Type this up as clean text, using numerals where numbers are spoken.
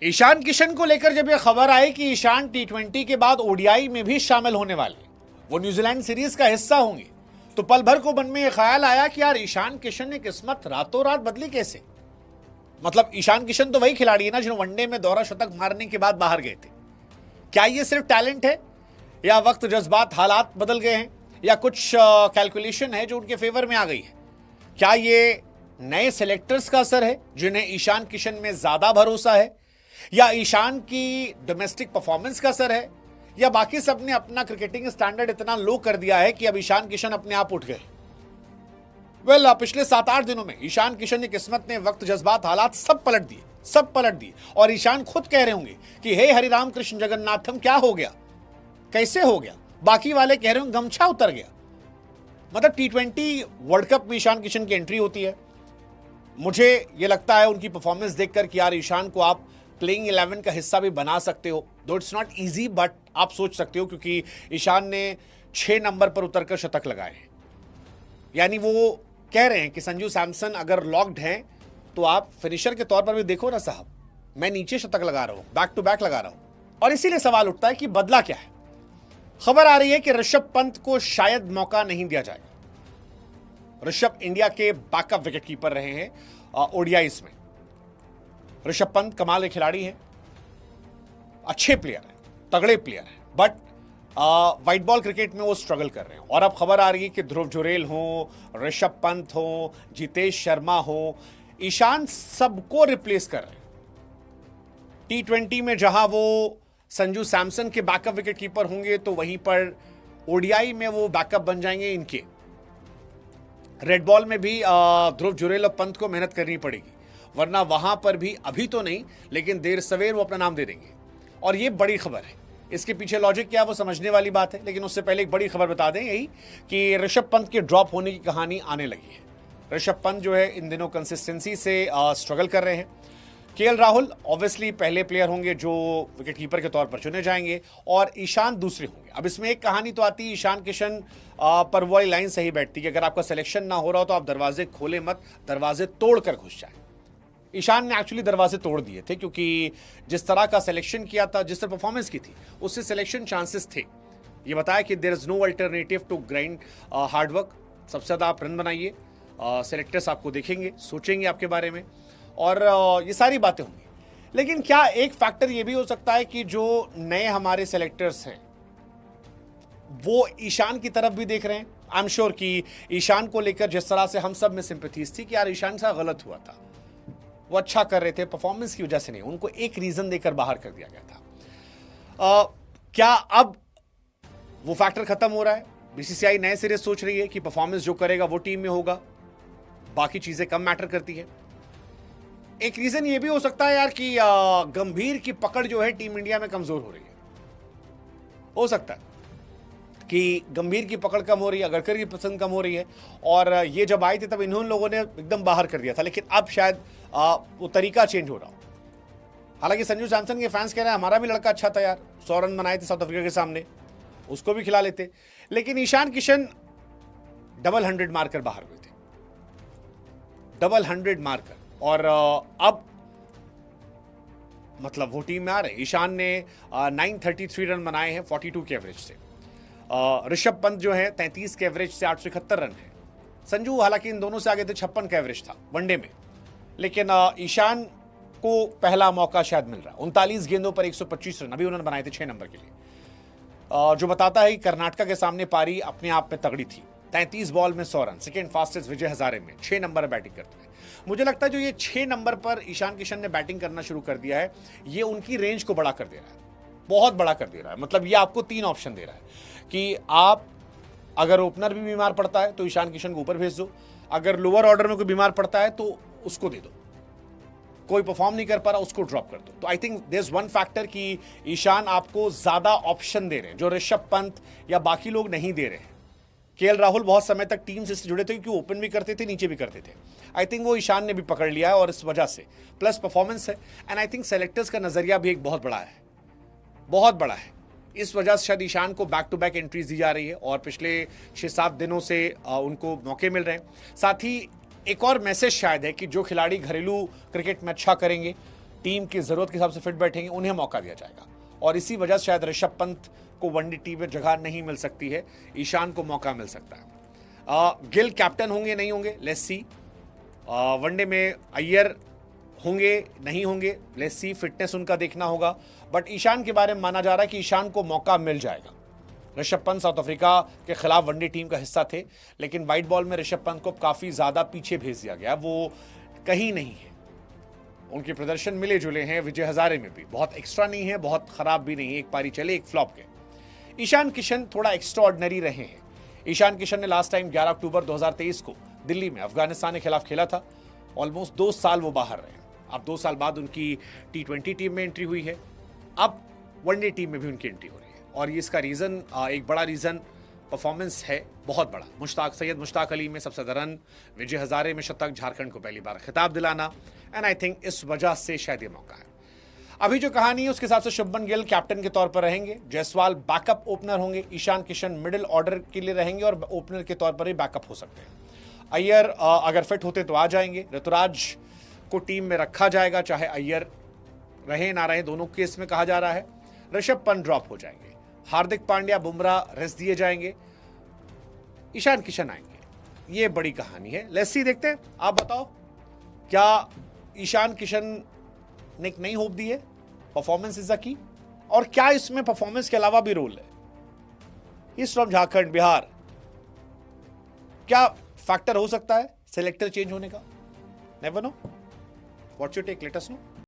ईशान किशन को लेकर जब यह खबर आई कि ईशान टी20 के बाद ओडीआई में भी शामिल होने वाले, वो न्यूजीलैंड सीरीज का हिस्सा होंगे, तो पल भर को मन में यह ख्याल आया कि यार ईशान किशन ने किस्मत रातों रात बदली कैसे। मतलब ईशान किशन तो वही खिलाड़ी है ना जिन्होंने वनडे में दोहरा शतक मारने के बाद बाहर गए थे। क्या ये सिर्फ टैलेंट है या वक्त, जज्बात, हालात बदल गए हैं या कुछ कैलकुलेशन है जो उनके फेवर में आ गई है? क्या ये नए सेलेक्टर्स का असर है जिन्हें ईशान किशन में ज्यादा भरोसा है, या ईशान की डोमेस्टिक परफॉर्मेंस का असर है, या बाकी सब ने अपना क्रिकेटिंग स्टैंडर्ड इतना लो कर दिया है कि अब ईशान किशन अपने आप उठ गए? पिछले 7-8 दिनों में ईशान किशन की किस्मत ने वक्त, जज्बात, हालात सब पलट दिए और ईशान खुद कह रहे होंगे कि हे हरिराम कृष्ण जगन्नाथम, क्या हो गया, कैसे हो गया। बाकी वाले कह रहे होंगे गमछा उतर गया। मतलब टी20 वर्ल्ड कप में ईशान किशन की एंट्री होती है। मुझे यह लगता है उनकी परफॉर्मेंस देखकर कि यार ईशान को आप प्लेइंग 11 का हिस्सा भी बना सकते हो, दो इट्स नॉट इजी, बट आप सोच सकते हो क्योंकि ईशान ने 6 नंबर पर उतरकर शतक लगाए हैं। यानी वो कह रहे हैं कि संजू सैमसन अगर लॉक्ड हैं तो आप फिनिशर के तौर पर भी देखो ना साहब, मैं नीचे शतक लगा रहा हूं, बैक टू बैक लगा रहा हूं। और इसीलिए सवाल उठता है कि बदला क्या है। खबर आ रही है कि ऋषभ पंत को शायद मौका नहीं दिया जाएगा। ऋषभ इंडिया के बैकअप विकेटकीपर रहे हैं ओडीआईस में। ऋषभ पंत कमाल के खिलाड़ी हैं, अच्छे प्लेयर हैं, तगड़े प्लेयर हैं, बट व्हाइट बॉल क्रिकेट में वो स्ट्रगल कर रहे हैं। और अब खबर आ रही है कि ध्रुव जुरेल हो, ऋषभ पंत हो, जितेश शर्मा हो, ईशान सबको रिप्लेस कर रहे हैं। टी20 में जहां वो संजू सैमसन के बैकअप विकेटकीपर होंगे तो वहीं पर ओडीआई में वो बैकअप बन जाएंगे इनके। रेड बॉल में भी ध्रुव जुरेल और पंत को मेहनत करनी पड़ेगी, वरना वहां पर भी अभी तो नहीं लेकिन देर सवेर वो अपना नाम दे देंगे। और ये बड़ी खबर है, इसके पीछे लॉजिक क्या है वो समझने वाली बात है। लेकिन उससे पहले एक बड़ी खबर बता दें यही कि ऋषभ पंत के ड्रॉप होने की कहानी आने लगी है। ऋषभ पंत जो है इन दिनों कंसिस्टेंसी से स्ट्रगल कर रहे हैं। केएल राहुल ऑब्वियसली पहले प्लेयर होंगे जो विकेटकीपर के तौर पर चुने जाएंगे और ईशान दूसरे होंगे। अब इसमें एक कहानी तो आती है, ईशान किशन पर वो वाली लाइन सही बैठती है कि अगर आपका सिलेक्शन ना हो रहा हो तो आप दरवाजे खोले मत, दरवाजे तोड़कर घुस जाए। ईशान ने एक्चुअली दरवाजे तोड़ दिए थे क्योंकि जिस तरह का सिलेक्शन किया था, जिस तरह परफॉर्मेंस की थी, उससे सिलेक्शन चांसेस थे। ये बताया कि there is no alternative to grind hard work. सबसे ज़्यादा आप रन बनाइए, सेलेक्टर्स आपको देखेंगे, सोचेंगे आपके बारे में, और ये सारी बातें होंगी। लेकिन क्या एक फैक्टर ये भी हो सकता है कि जो नए हमारे सेलेक्टर्स हैं वो ईशान की तरफ भी देख रहे हैं? आई एम श्योर कि ईशान को लेकर जिस तरह से हम सब में सिंपैथीज थी कि यार ईशान सा गलत हुआ था, वो अच्छा कर रहे थे, परफॉर्मेंस की वजह से नहीं, उनको एक रीजन देकर बाहर कर दिया गया था। क्या अब वो फैक्टर खत्म हो रहा है? बीसीसीआई नए सिरे सोच रही है कि परफॉर्मेंस जो करेगा वो टीम में होगा, बाकी चीजें कम मैटर करती है। एक रीजन ये भी हो सकता है यार कि गंभीर की पकड़ जो है टीम इंडिया में कमजोर हो रही है। हो सकता है कि गंभीर की पकड़ कम हो रही है, अगरकर की पसंद कम हो रही है, और ये जब आए थे तब इन्होंने लोगों ने एकदम बाहर कर दिया था, लेकिन अब शायद वो तरीका चेंज हो रहा हो। हालांकि संजू सैमसन के फैंस कह रहे हैं हमारा भी लड़का अच्छा था यार, 100 रन बनाए थे साउथ अफ्रीका के सामने, उसको भी खिला लेते। लेकिन ईशान किशन डबल 100 मारकर बाहर हुए थे, डबल 100 मारकर, और अब मतलब वो टीम में आ रहे। ईशान ने 933 रन बनाए हैं 42 के एवरेज से। ऋषभ पंत जो है 33 के एवरेज से 871 रन है। संजू हालांकि इन दोनों से आगे थे, 56 का एवरेज था वनडे में, लेकिन ईशान को पहला मौका शायद मिल रहा है। 39 गेंदों पर 125 रन अभी उन्होंने बनाए थे 6 नंबर के लिए, जो बताता है कि कर्नाटका के सामने पारी अपने आप में तगड़ी थी। 33 बॉल में 100 run, second fastest Vijay Hazare में 6 नंबर बैटिंग करते हैं। मुझे लगता है जो ये 6 नंबर पर ईशान किशन ने बैटिंग करना शुरू कर दिया है, ये उनकी रेंज को बड़ा कर दे रहा है, बहुत बड़ा कर दे रहा है। मतलब ये आपको 3 ऑप्शन दे रहा है कि आप अगर ओपनर भी बीमार पड़ता है तो ईशान किशन को ऊपर भेज दो, अगर लोअर ऑर्डर में कोई बीमार पड़ता है तो उसको दे दो, कोई परफॉर्म नहीं कर पा रहा उसको ड्रॉप कर दो। तो I think there is one factor कि ईशान आपको ज्यादा ऑप्शन दे रहे हैं जो ऋषभ पंत या बाकी लोग नहीं दे रहे हैं। केएल राहुल बहुत समय तक टीम से जुड़े थे क्योंकि ओपन भी करते थे, नीचे भी करते थे। आई थिंक वो ईशान ने भी पकड़ लिया है और इस वजह से प्लस परफॉर्मेंस है, एंड आई थिंक सेलेक्टर्स का नजरिया भी एक बहुत बड़ा है, बहुत बड़ा है। इस वजह से शायद ईशान को बैक टू बैक एंट्रीज दी जा रही है और पिछले 6-7 दिनों से उनको मौके मिल रहे हैं। साथ ही एक और मैसेज शायद है कि जो खिलाड़ी घरेलू क्रिकेट में अच्छा करेंगे टीम की जरूरत के हिसाब से फिट बैठेंगे, उन्हें मौका दिया जाएगा। और इसी वजह से शायद ऋषभ पंत को वनडे टीम में जगह नहीं मिल सकती है, ईशान को मौका मिल सकता है। गिल कैप्टन होंगे नहीं होंगे, लेट्स सी। वनडे में अय्यर होंगे नहीं होंगे, लेट्स सी, फिटनेस उनका देखना होगा। बट ईशान के बारे में माना जा रहा है कि ईशान को मौका मिल जाएगा। ऋषभ पंत साउथ अफ्रीका के खिलाफ वनडे टीम का हिस्सा थे, लेकिन व्हाइट बॉल में ऋषभ पंत को काफी ज्यादा पीछे भेज दिया गया, वो कहीं नहीं है। उनके प्रदर्शन मिले जुले हैं, विजय हजारे में भी बहुत एक्स्ट्रा नहीं है, बहुत खराब भी नहीं है, एक पारी चले एक फ्लॉप गए। ईशान किशन थोड़ा एक्स्ट्रा ऑर्डिनरी रहे हैं। ईशान किशन ने लास्ट टाइम 11 अक्टूबर 2023 को दिल्ली में अफगानिस्तान के खिलाफ खेला था। ऑलमोस्ट 2 साल वो बाहर रहे। अब 2 साल बाद उनकी T20 टीम में एंट्री हुई है, अब वनडे टीम में भी उनकी एंट्री हो रही है। और ये इसका रीजन, एक बड़ा रीजन परफॉर्मेंस है, बहुत बड़ा। सैयद मुश्ताक अली में सबसे ज्यादा रन, विजय हजारे में शतक, झारखंड को पहली बार खिताब दिलाना, एंड आई थिंक इस वजह से शायद ये मौका है। अभी जो कहानी है उसके हिसाब से शुभमन गिल कैप्टन के तौर पर रहेंगे, जायसवाल बैकअप ओपनर होंगे, ईशान किशन मिडिल ऑर्डर के लिए रहेंगे और ओपनर के तौर पर ही बैकअप हो सकते हैं। अय्यर अगर फिट होते तो आ जाएंगे। ऋतुराज को टीम में रखा जाएगा, चाहे अय्यर रहे ना रहे, दोनों केस में कहा जा रहा है। ऋषभ पंत ड्रॉप हो जाएंगे, हार्दिक पांड्या, बुमराह रेस्ट दिए जाएंगे, ईशान किशन आएंगे। ये बड़ी कहानी है, लेट्स सी, देखते हैं। आप बताओ, क्या ईशान किशन ने एक नई होप दी है? परफॉर्मेंस इज द की, और क्या इसमें परफॉर्मेंस के अलावा भी रोल है? इस फ्रॉम झारखंड, बिहार, क्या फैक्टर हो सकता है सिलेक्टर चेंज होने का? Never know. What's your take, let us no.